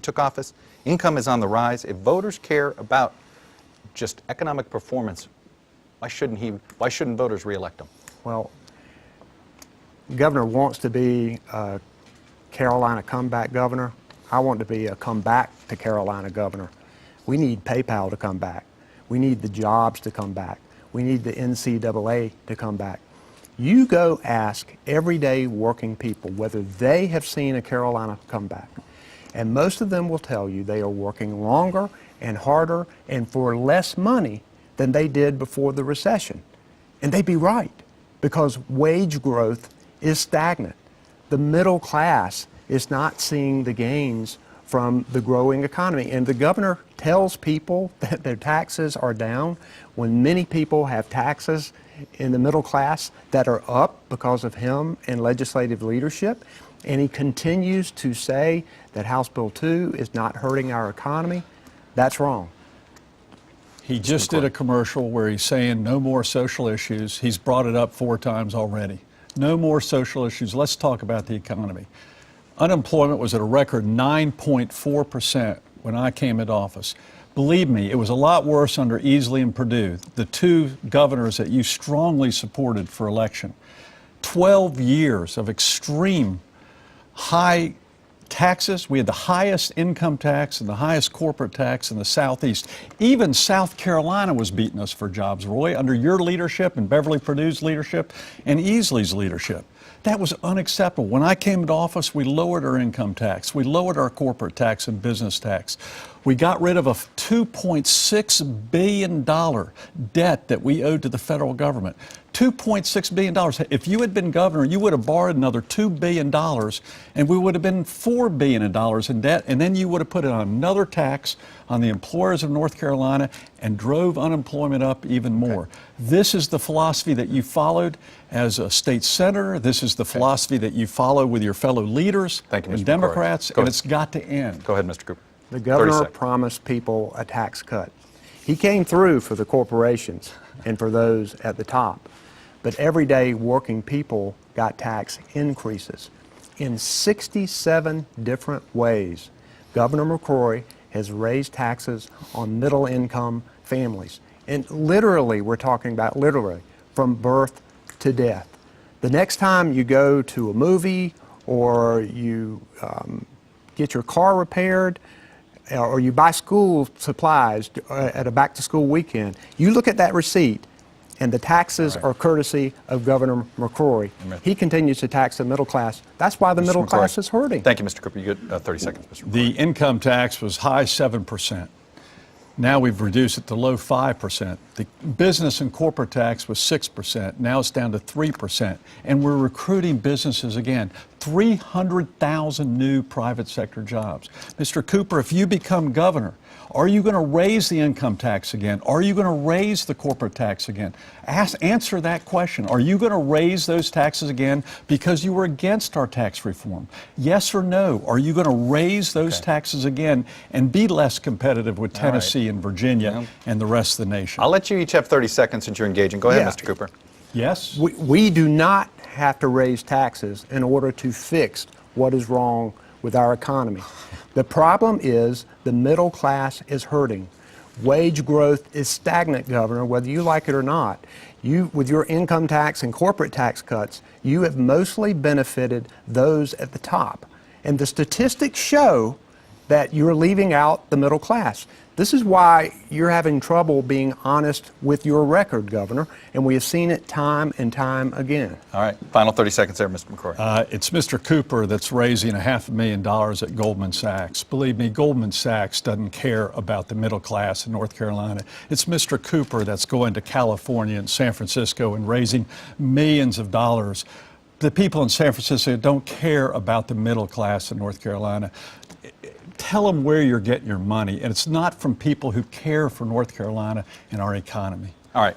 took office. Income is on the rise. If voters care about just economic performance, why shouldn't voters reelect him? Well, the governor wants to be a Carolina comeback governor. I want to be a comeback to Carolina governor. We need PayPal to come back. We need the jobs to come back. We need the NCAA to come back. You go ask everyday working people whether they have seen a Carolina comeback. And most of them will tell you they are working longer and harder and for less money than they did before the recession. And they'd be right, because wage growth is stagnant. The middle class is not seeing the gains from the growing economy. And the governor tells people that their taxes are down when many people have taxes in the middle class that are up because of him and legislative leadership. And he continues to say that House Bill 2 is not hurting our economy. That's wrong. He just did a commercial where he's saying no more social issues. He's brought it up 4 times already. No more social issues. Let's talk about the economy. Unemployment was at a record 9.4% when I came into office. Believe me, it was a lot worse under Easley and Perdue, the 2 governors that you strongly supported for election. 12 years of extreme high taxes. We had the highest income tax and the highest corporate tax in the Southeast. Even South Carolina was beating us for jobs, Roy, under your leadership and Beverly Perdue's leadership and Easley's leadership. That was unacceptable. When I came into office, we lowered our income tax. We lowered our corporate tax and business tax. We got rid of a $2.6 billion debt that we owed to the federal government. $2.6 billion. If you had been governor, you would have borrowed another $2 billion, and we would have been $4 billion in debt, and then you would have put it on another tax on the employers of North Carolina and drove unemployment up even more. Okay. This is the philosophy that you followed as a state senator. This is the philosophy that you follow with your fellow leaders and Democrats, and it's got to end. Go ahead, Mr. Cooper. The governor promised people a tax cut. He came through for the corporations and for those at the top. But everyday working people got tax increases. In 67 different ways, Governor McCrory has raised taxes on middle-income families. And literally, we're talking about literally, from birth to death. The next time you go to a movie or you get your car repaired, or you buy school supplies at a back-to-school weekend, you look at that receipt, and the taxes are courtesy of Governor McCrory. He continues to tax the middle class. That's why the middle class is hurting. Thank you, Mr. Cooper. You get 30 seconds, Mr. McCrory. The income tax was high 7%. Now we've reduced it to low 5%. The business and corporate tax was 6%. Now it's down to 3%. And we're recruiting businesses again. 300,000 new private sector jobs. Mr. Cooper, if you become governor, are you going to raise the income tax again? Are you going to raise the corporate tax again? Answer that question. Are you going to raise those taxes again because you were against our tax reform? Yes or no? Are you going to raise those taxes again and be less competitive with Tennessee and Virginia and the rest of the nation? I'll let you each have 30 seconds since you're engaging. Go ahead, Mr. Cooper. Yes? We do not have to raise taxes in order to fix what is wrong with our economy. The problem is the middle class is hurting. Wage growth is stagnant, Governor, whether you like it or not. You, with your income tax and corporate tax cuts, you have mostly benefited those at the top. And the statistics show that you're leaving out the middle class. This is why you're having trouble being honest with your record, Governor, and we have seen it time and time again. All right, final 30 seconds there, Mr. McCrory. It's Mr. Cooper that's raising $500,000 at Goldman Sachs. Believe me, Goldman Sachs doesn't care about the middle class in North Carolina. It's Mr. Cooper that's going to California and San Francisco and raising millions of dollars. The people in San Francisco don't care about the middle class in North Carolina. Tell them where you're getting your money, and it's not from people who care for North Carolina and our economy. All right.